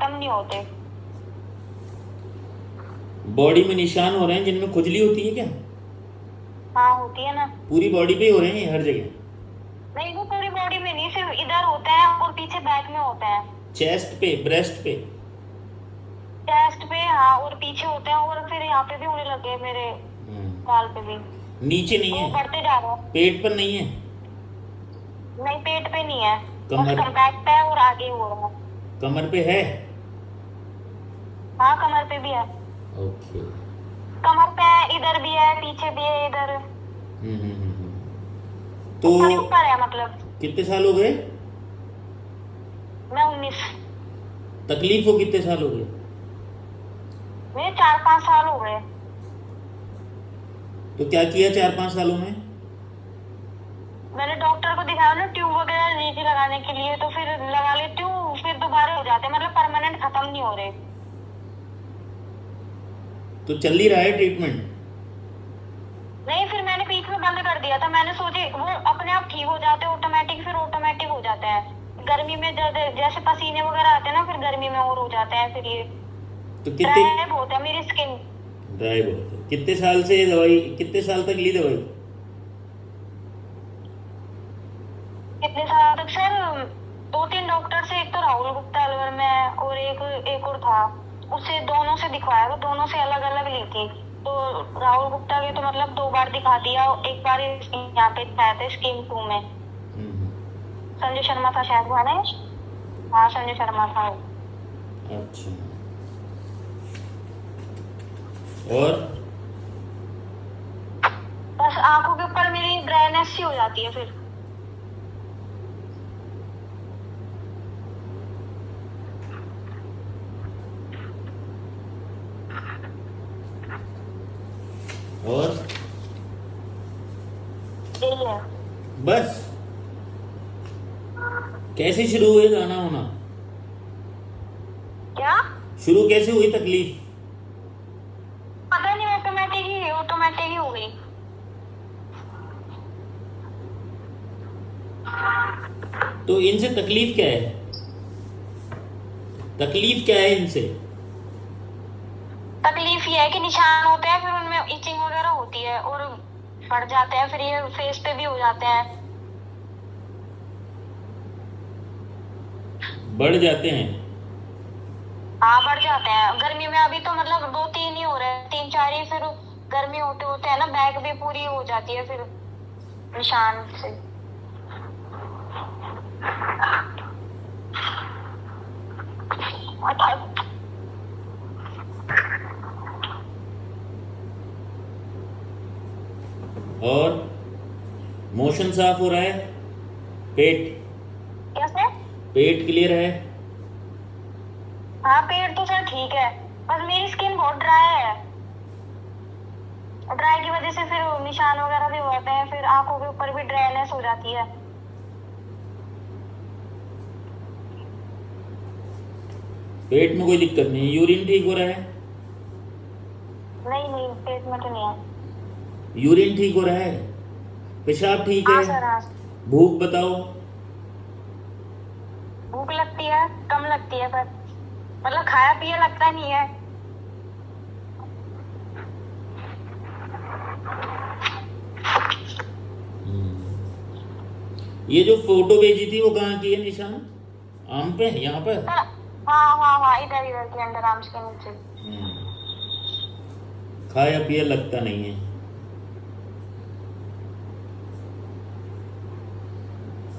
खत्म नहीं होते। बॉडी में निशान हो रहे हैं जिनमें खुजली होती है क्या? हाँ होती है ना। पूरी बॉडी पे ही हो रहे हैं हर जगह? नहीं वो पूरी बॉडी में नहीं, सिर्फ इधर होता है और पीछे बैक में होता है। चेस्ट पे, ब्रेस्ट पे? चेस्ट पे हाँ, और पीछे होते हैं, और फिर यहाँ पे भी होने लगे मेरे गाल पे भी। नीचे नहीं तो है? वो बढ़ते जा रहे हैं। पेट पर नहीं है? नहीं पेट पे नहीं है, बस कमर? बैक पे है और आगे हो रहा है। कमर पे है? हाँ कमर पे भी है। ओके। कमर पे है, इधर भी है, पीछे भी है, इधर तो ऊपर ही ऊपर है मतलब। कितने साल हो गए? मैं 19। तकलीफ हो कितने साल हो गए? मेरे 4-5 साल हो गए। तो क्या किया 4-5 सालों में? मैंने डॉक्टर को दिखाया ना, ट्यूब वगैरह नीचे लगाने के लिए, तो फिर लगा लेती हूँ, फिर दोबारा हो जाते हैं, मतलब परमानेंट खत्म नहीं हो रहे। तो चल ही रहा है ट्रीटमेंट? नहीं फिर मैंने बीच में बंद कर दिया था, मैंने सोचे वो अपने आप ठीक हो जाते हैं ऑटोमेटिक, फिर ऑटोमेटिक हो जाते हैं। गर्मी में जैसे पसीने वगैरह आते हैं ना, फिर गर्मी में और हो जाते हैं, फिर ये तो कितने? ड्राई बहुत है मेरी स्किन। ड्राई बहुत है। कितने साल से दवाई, कितने साल तक ली दवाई? कितने साल तक सर? 2-3 डॉक्टर से, एक तो राहुल गुप्ता अलवर में है, और एक और था, उससे दोनों से दिखवाया, तो दोनों से अलग अलग ली थी। तो राहुल गुप्ता के तो मतलब 2 बार दिखा दिया, एक बार यहाँ पे दिखाया था स्कीम 2 में। संजय शर्मा था शायद वो, है ना? हाँ संजय शर्मा था। अच्छा। और? बस आंखों के ऊपर मेरी ड्राइनेस सी हो जाती है फिर। और यही है। बस? कैसे शुरू हुए गाना होना? क्या? शुरू कैसे हुई तकलीफ? पता नहीं, ऑटोमेटिक ही हो गई। तो इनसे तकलीफ क्या है? तकलीफ क्या है इनसे? तकलीफ ये है कि निशान होते हैं, फिर उनमें इचिंग वगैरह होती है और बढ़ जाते हैं, फिर ये फेस पे भी हो जाते हैं। बढ़ जाते हैं? हाँ बढ़ जाते हैं। गर्मी में अभी तो मतलब 2-3 ही हो रहे हैं, 3-4 ही, फिर गर्मी होते होते है ना, बैक भी पूरी हो जाती है फिर निशान से। और मोशन साफ हो रहा है? पेट? कैसे? पेट क्लियर है? हाँ पेट तो सर ठीक है, बस मेरी स्किन बहुत ड्राई है। ड्राई की वजह से फिर निशान वगैरह भी होते हैं, फिर आंखों के ऊपर भी ड्राइनेस हो जाती है। पेट में कोई दिक्कत नहीं है? यूरिन ठीक हो रहा है? नहीं नहीं पेट में तो नहीं है। यूरिन ठीक हो रहा है? पेशाब ठीक हाँ है? सर हाँ। भूख बताओ? भूख लगती है, कम लगती है, पर मतलब खाया पिया लगता नहीं है। ये जो फोटो भेजी थी वो कहाँ की है निशान? आम पे, यहाँ पर? हाँ हाँ हाँ हाँ, इधर इधर के अंडर आर्म्स के नीचे। खाया पिया लगता नहीं है।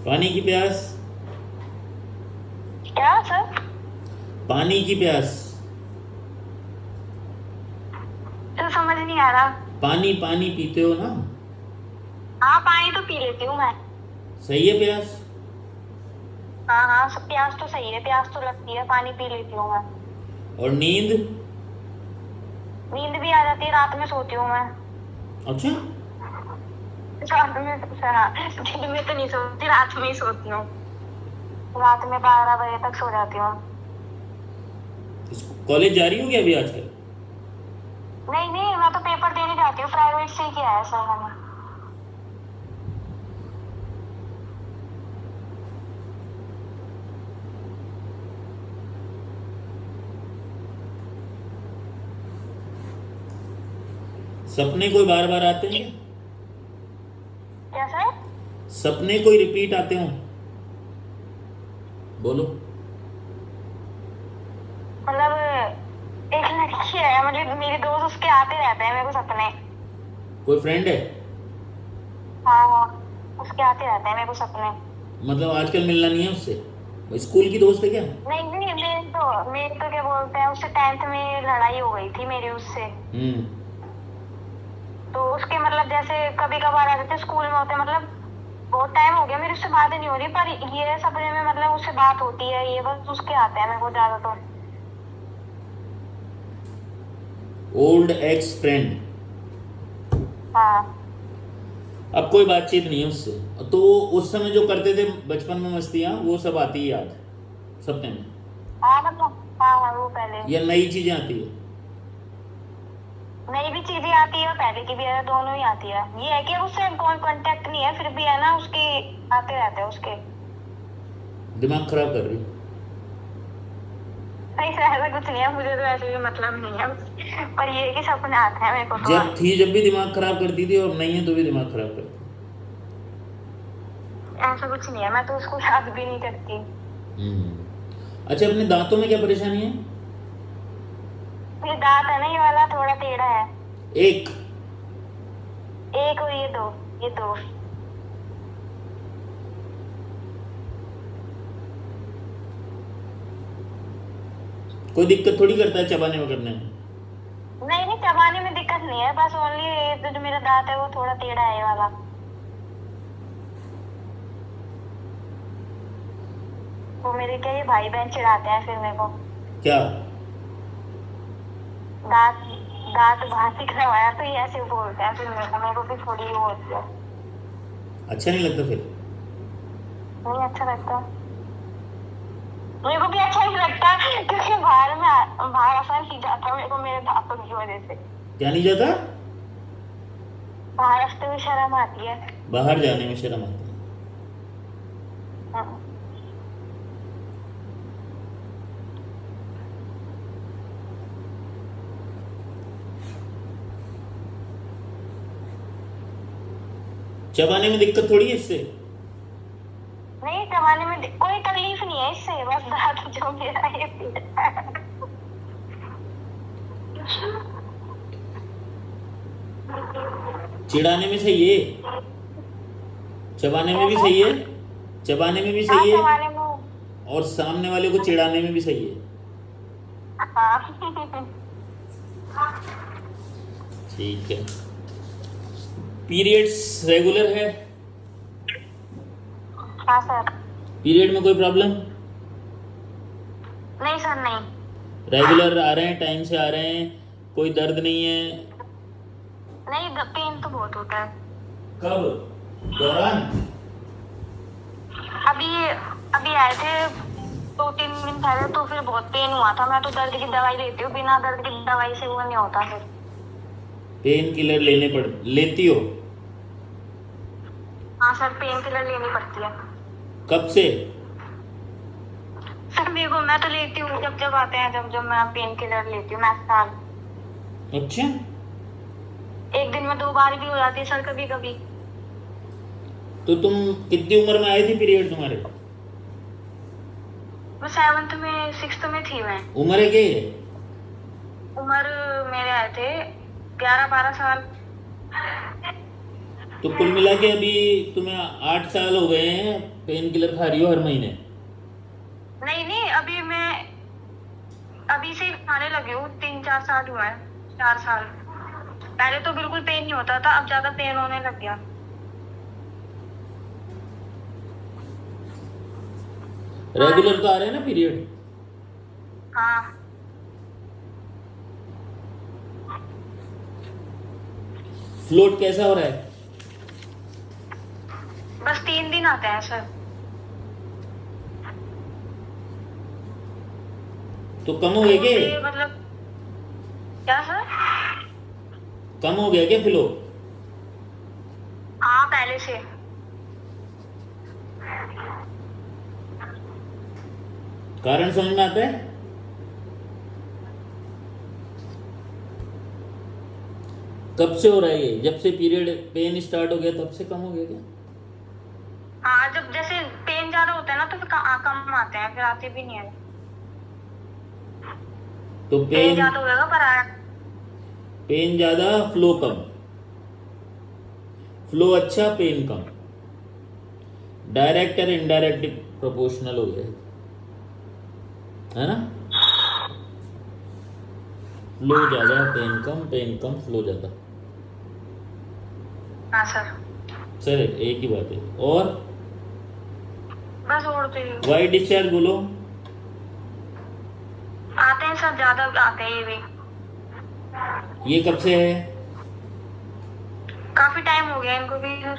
पानी की प्यास? क्या सर? पानी की प्यास? तो समझ नहीं आ रहा। पानी, पानी पीते हो ना? हाँ पानी तो पी लेती हूँ मैं। सही है प्यास? हाँ हाँ सब, प्यास तो सही है, प्यास तो लगती है, पानी पी लेती हूँ मैं। और नींद? नींद भी आ जाती है, रात में सोती हूँ मैं। अच्छा। रात में हाँ, दिन में तो नहीं सोती, रात में ही सोती हूँ। रात में 12 बजे तक सो जाती हूँ। कॉलेज जा रही हो क्या अभी आजकल? नहीं नहीं, मैं तो पेपर देने जाती हूँ, प्राइवेट से ही किया है सर मैंने। सपने कोई बार बार आते हैं क्या? क्या सर? सपने कोई रिपीट आते हो? बोलो। मतलब एक लड़की है, मतलब मेरे दोस्त उसके आते रहते हैं मेरे को सपने। कोई फ्रेंड है? हाँ, उसके आते रहते हैं मेरे को सपने। मतलब आजकल मिलना नहीं है उससे? स्कूल की दोस्त है क्या? नहीं नहीं, मेरे तो क्या बोलते हैं, उससे 10th में लड़ाई हो गई थी मेरी उससे। हम्म। तो उसके मतलब जैसे कभी कभार आ जाते स्कूल में होते, मतलब बहुत टाइम हो गया मेरी उससे बातें नहीं हो रही, पर ये सपने में मतलब उससे बात होती है, ये बस उसके आते हैं मेरे को ज्यादा तो। Old x friend. हाँ अब कोई बातचीत नहीं है उससे, तो उस समय जो करते थे बचपन में मस्तियाँ, वो सब आती है याद सपने में? हाँ, मतलब हाँ हाँ, वो पहले या नई चीजें आती है? नई भी चीजें आती है और पहले की भी है, दोनों ही आती है। ये है कि उससे कोई कांटेक्ट नहीं है, फिर भी है ना उसके आते रहते हैं उसके। दिमाग खराब कर रही? नहीं सर, ऐसा कुछ नहीं है, मुझे तो ऐसे भी मतलब नहीं है, पर ये है कि सपने आते हैं मेरे को तो। जब भी दिमाग खराब करती थी, और नहीं है तो भी दिमाग खराब करती। ऐसा कुछ नहीं है, मैं तो उसको याद भी नहीं करती। अच्छा, अपने दांतों में क्या परेशानी है? ये दांत है ना, ये वाला थोड़ा टेढ़ा है। एक? एक और ये दो, ये दो। कोई दिक्कत थोड़ी करता है चबाने में करने में? नहीं नहीं, चबाने में दिक्कत नहीं है, बस ओनली ये जो मेरा दांत है वो थोड़ा टेढ़ा है, ये वाला। वो मेरे क्या, ये भाई बहन चिढ़ाते हैं फिर मेरे को। क्या? दांत दांत बाहर निकलवाया तो ये ऐसे बोलते हैं फिर मेरे को भी थोड़ी वो होती है। अच्छा नहीं लगता फिर? नहीं अच्छा लगता, मेरे को भी अच्छा नहीं लगता, क्योंकि बाहर आसान नहीं जाता मेरे को मेरे दांतों की वजह से। क्या नहीं जाता? बाहर रास्ते में शर्म आती है। बाहर जाने में शर्म आती है? हाँ। चबाने में दिक्कत थोड़ी है इससे? नहीं, चबाने में कोई तकलीफ नहीं है इससे, बस दांत जो मेरा ये पीड़ता है। चिढ़ाने में सही है, चबाने में भी सही है, चबाने में भी हाँ, सही है, चबाने में। और सामने वाले को चिढ़ाने में भी सही है। हाँ। ठीक है। पीरियड्स रेगुलर है? हाँ सर। पीरियड में कोई प्रॉब्लम? नहीं सर, नहीं। रेगुलर आ रहे हैं, टाइम से आ रहे हैं, कोई दर्द नहीं है? नहीं, पेन तो बहुत होता है। कब? दौरान? अभी अभी आए थे 2-3 दिन पहले, तो फिर बहुत पेन हुआ था। मैं तो दर्द की दवाई लेती हूँ, बिना दर्द की दवाई से वो नहीं होता फिर। पेन किलर लेती हो? हाँ सर, पेन किलर लेनी पड़ती है। कब से? सर मेरे को, मैं तो लेती हूँ जब जब आते हैं, जब जब मैं पेन किलर लेती हूँ मैं साल। अच्छा। एक दिन में 2 बार भी हो जाती है सर, कभी कभी। तो तुम कितनी उम्र में आए थे पीरियड तुम्हारे? मैं 7th में 6th में थी मैं। उम्र है क्या ये? उम्र मेरे आए थे 11-12 साल। तो कुल मिला के अभी तुम्हें 8 साल हो गए हैं पेन किलर खा रही हो हर महीने? नहीं नहीं, अभी से खाने लगी हूँ, 3-4 साल हुआ है। 4 साल पहले तो बिल्कुल पेन नहीं होता था, अब ज्यादा पेन होने लग गया। रेगुलर तो आ रहे हैं ना पीरियड? हाँ। फ्लोट कैसा हो रहा है? बस 3 दिन आते हैं सर। तो कम हो गया क्या? ये मतलब क्या सर? कम हो गया क्या फ्लो? हाँ, पहले से। कारण समझ में आता है? कब से हो रहा है ये? जब से पीरियड पेन स्टार्ट हो गया तब से कम हो गया क्या? हाँ, जब जैसे पेन ज्यादा होता है ना तो फिर कम आते हैं, फिर आते भी नहीं है। तो पेन पेन ज्यादा होगा पर पेन ज़्यादा, फ्लो कम। फ्लो अच्छा, पेन कम। डायरेक्ट और इनडायरेक्ट प्रोपोर्शनल हो गया है ना? फ्लो ज़्यादा, पेन कम, फ्लो ज़्यादा। हाँ सर। सर एक ही बात है। और बस और तो यही। वाइट डिस्चार्ज बोलो। आते हैं सर, ज्यादा आते हैं ये भी। ये कब से है? काफी टाइम हो गया इनको भी सर।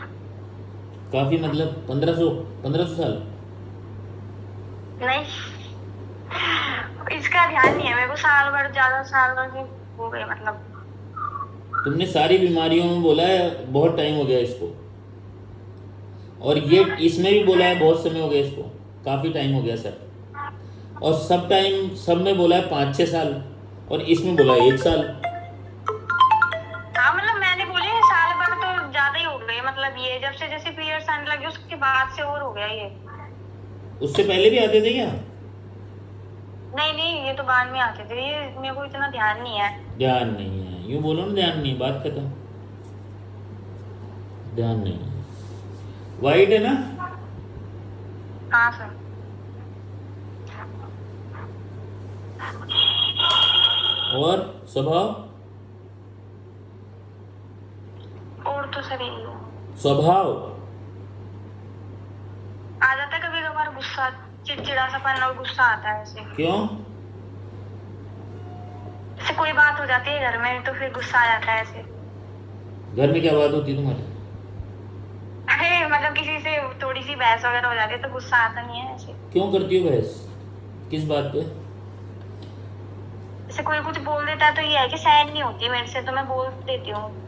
काफ़ी मतलब 1500 साल? नहीं, इसका ध्यान नहीं है मेरे को। साल भर, ज्यादा साल भर से हो गए मतलब। तुमने सारी बीमारियों में बोला है बहुत टाइम हो गया इसको, और ये इसमें भी बोला है बहुत समय हो गया इसको, काफ़ी टाइम हो गया सर। और सब में बोला है 5-6 साल, और इसमें बोला है 1 साल। हाँ मतलब मैंने बोली साल भर तो ज्यादा ही हो गए, मतलब ये जब से जैसे पीरियड्स आने लगे उसके बाद से और हो गया ये। उससे पहले भी आते थे क्या? नहीं नहीं, ये तो बाद में आते थे, ये मेरे को इतना ध्यान नहीं है। ध्यान नहीं है, यूँ बोलो ना, ध्यान नहीं, बात खत्म। ध्यान नहीं है। वाइट है ना? हाँ सर। और स्वभाव? और तो सर यही है। स्वभाव आ जाता है कभी कभार गुस्सा, चिड़चिड़ा सा और गुस्सा आता है ऐसे। क्यों? जैसे कोई बात हो जाती है घर में तो फिर गुस्सा आ जाता है ऐसे। घर में क्या बात होती है तुम्हारी? अरे मतलब किसी से थोड़ी सी बहस वगैरह हो जाती है तो गुस्सा आता नहीं है ऐसे। क्यों करती हो बहस? किस बात पे? जैसे कोई कुछ बोल देता है तो ये है कि सहन नहीं होती मेरे से, तो मैं बोल देती हूँ।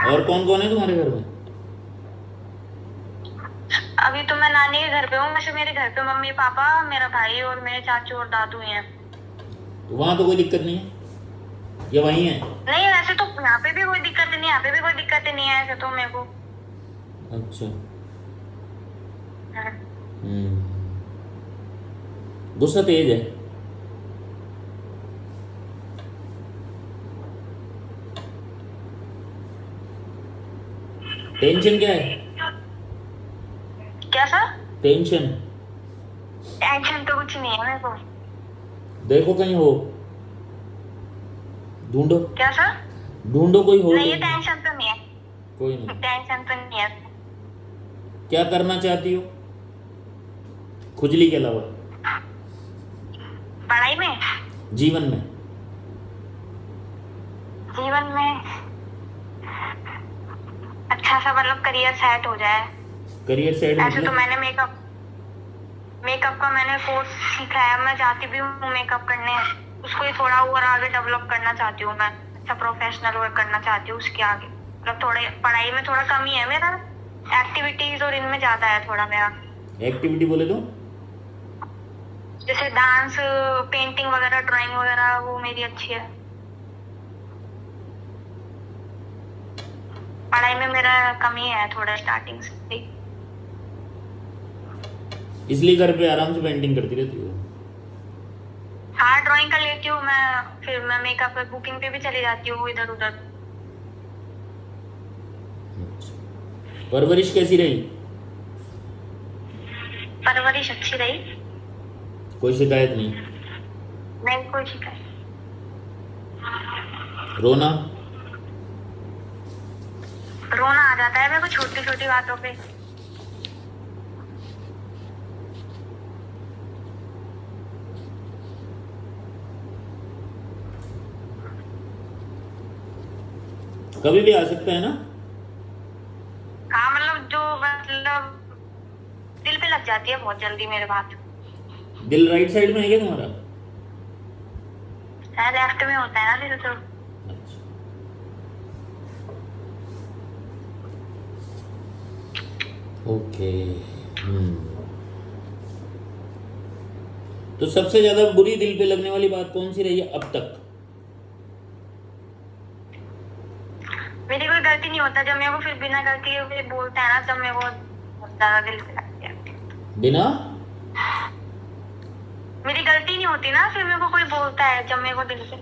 और कौन कौन है तुम्हारे घर में? अभी तो मैं नानी के घर पे हूँ। वैसे मेरे घर पे मम्मी पापा, मेरा भाई और मेरे चाचू और दादू हैं। तो वहाँ तो कोई दिक्कत नहीं है, या वहीं है? नहीं, वैसे तो यहाँ पे भी कोई दिक्कत नहीं है, यहाँ पे भी कोई दिक्कत नहीं है ऐसे तो मेरे को। अच्छा। हाँ। गुस्सा तेज है? टेंशन क्या है? क्या सर? टेंशन? टेंशन तो कुछ नहीं है मेरे को। देखो कहीं हो, ढूंढो। क्या सर? ढूंढो कोई हो। नहीं, ये टेंशन तो नहीं है। कोई नहीं। टेंशन तो नहीं है। क्या करना चाहती हो खुजली के अलावा? पढ़ाई में? जीवन में? जीवन में अच्छा सा मतलब करियर सेट हो जाए। करियर सेट ऐसे तो मतलब? मैंने मेकअप का मैंने कोर्स सीखा है। मैं चाहती भी हूँ मेकअप करने, उसको ही थोड़ा और आगे डेवलप करना चाहती हूँ मैं। अच्छा प्रोफेशनल वर्क करना चाहती हूँ उसके आगे। मतलब थोड़े पढ़ाई में थोड़ा कमी है मेरा, एक्टिविटीज और इनमें ज्यादा है थोड़ा मेरा। एक्टिविटी बोले तो? जैसे डांस, पेंटिंग वगैरह, ड्राइंग वगैरह, वो मेरी अच्छी है। पढ़ाई में मेरा कमी है थोड़ा स्टार्टिंग से। इसलिए घर पे आराम से पेंटिंग करती रहती हो? हाँ, ड्राइंग कर लेती हूँ मैं, फिर मैं मेकअप पे बुकिंग पे भी चली जाती हूँ इधर उधर। परवरिश कैसी रही? परवरिश अच्छी रही। कोई शिकायत नहीं? नहीं, कोई शिकायत। रोना? रोना आ जाता है मेरे को छोटी छोटी बातों पे। कभी भी आ सकता है ना? हाँ मतलब दिल पे लग जाती है बहुत जल्दी मेरे बात। दिल राइट साइड में है क्या तुम्हारा? लेफ्ट में होता है ना दिल तो। अच्छा। ओके। तो सबसे ज्यादा बुरी दिल पे लगने वाली बात कौन सी रही है अब तक? मेरी कोई गलती नहीं होता, जब मेरे को फिर बिना गलती के फिर बोलता है ना, तब मेरे को बहुत ज्यादा दिल पे लगती है। बिना मेरी गलती नहीं होती ना, फिर मेरे को कोई बोलता है जब मेरे को दिल पे।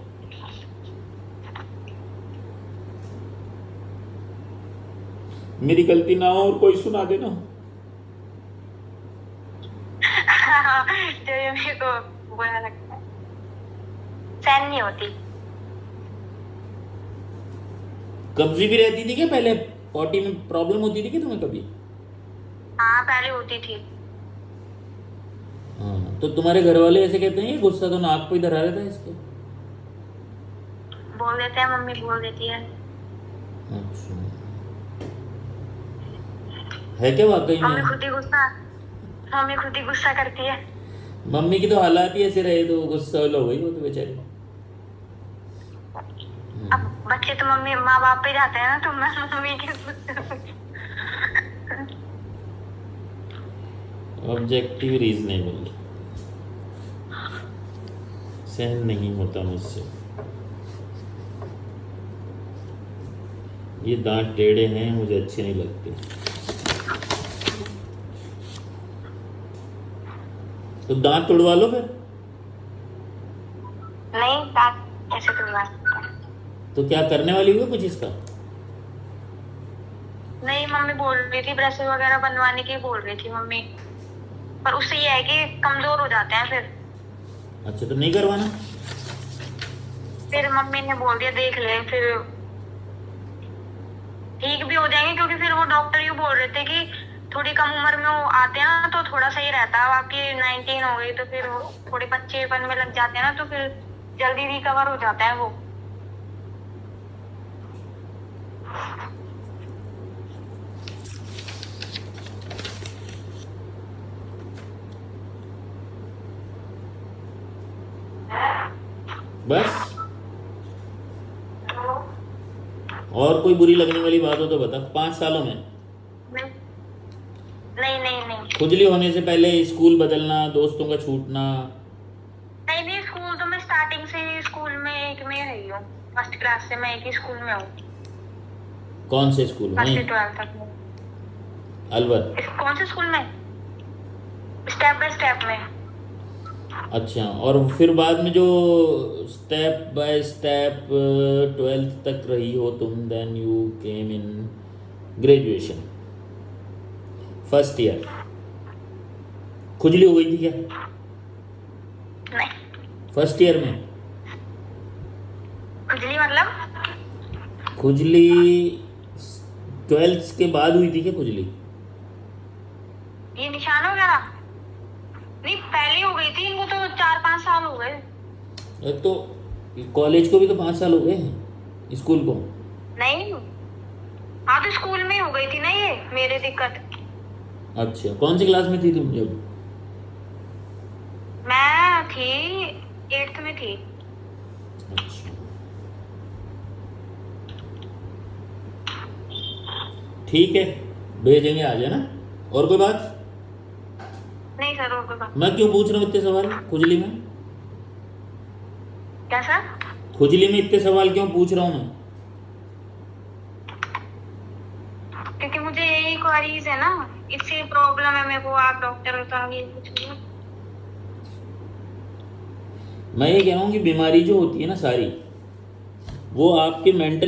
मेरी गलती ना हो और कोई सुना देना। जो ये मेरे को बुरा लगता है, सहन नहीं होती। कब्जी भी रहती थी क्या पहले? पॉटी में प्रॉब्लम होती थी क्या तुम्हें कभी? हाँ पहले होती थी। हाँ, तो तुम्हारे घर वाले ऐसे कहते हैं ये गुस्सा तो नाक पे ही धरा रहता है इसके? बोल देते हैं, मम्मी बोल देती है। अच्छा, है क्या वाकई में? मम्मी खुद ही गुस्सा करती है। मम्मी की तो हालात ही ऐसे रहे तो गुस्सा हो गई वो तो बेचारी। अब बच्चे तो मम्मी माँ बाप पे जाते हैं ना, तो मैं मम्मी की ऑब्जेक्टिव रीजनेबल, सहन नहीं होता मुझसे। ये दांत टेढ़े हैं, मुझे अच्छे नहीं लगते। तो दांत तोड़वा लो फिर। नहीं, दांत कैसे तुड़वा सकते हैं? तो क्या करने वाली हो कुछ इसका? नहीं, मम्मी बोल रही थी ब्रश वगैरह बनवाने की बोल रही थी मम्मी, पर उससे ये है कि कमजोर हो जाते हैं फिर। अच्छा, तो नहीं करवाना? फिर मम्मी ने बोल दिया देख ले, फिर ठीक भी हो जाएंगे, क्योंकि फिर वो डॉक्टर ये बोल रहे थे कि थोड़ी कम उम्र में वो आते हैं ना तो थोड़ा सही रहता है। अब आपकी 19 हो गई तो फिर वो थोड़े बच्चेपन में लग जाते हैं ना, तो फिर जल्दी रिकवर हो जाता है वो। बस और कोई बुरी लगने वाली बात हो तो बता। 5 सालों में नहीं खुजली होने से पहले स्कूल बदलना, दोस्तों का छूटना? नहीं, स्कूल तो मैं स्टार्टिंग से ही स्कूल में एक में रही हूँ। फर्स्ट क्लास से मैं एक ही स्कूल में हूँ। कौन से स्कूल में? 1st से 12th तक में। अलवर? कौन से स्कूल में? स्टेप बाय स्टेप में। अच्छा, और फिर बाद में जो स्टेप बाय स्टेप 12th तक रही हो तुम, then you came in graduation first year. खुजली हो गई थी क्या नहीं, फर्स्ट ईयर में? खुजली मतलब? खुजली 12th के बाद हुई थी क्या खुजली? ये निशान वगैरह नहीं, पहले हो गई थी। इनको तो 4-5 साल हो गए। तो कॉलेज को भी तो 5 साल हो गए हैं, स्कूल को? नहीं, हाँ तो स्कूल में हो गई थी ना ये मेरी दिक्कत। अच्छा, कौन सी क्लास में थी तुम जब? मैं थी 8th में थी। अच्छा, ठीक है, भेजेंगे, आ जाना। और कोई बात? नहीं सर, और कोई बात। मैं क्यों पूछ रहा हूँ इतने सवाल खुजली में? क्या सर? खुजली में इतने सवाल क्यों पूछ रहा हूँ मैं? क्योंकि मुझे यही क्वेरीज है ना, इससे प्रॉब्लम है मेरे को। आप डॉक्टर होता ये कुछ नहीं। मैं ये कह रहा हूँ कि बीमारी जो होती है ना सारी, वो आपके मेंटल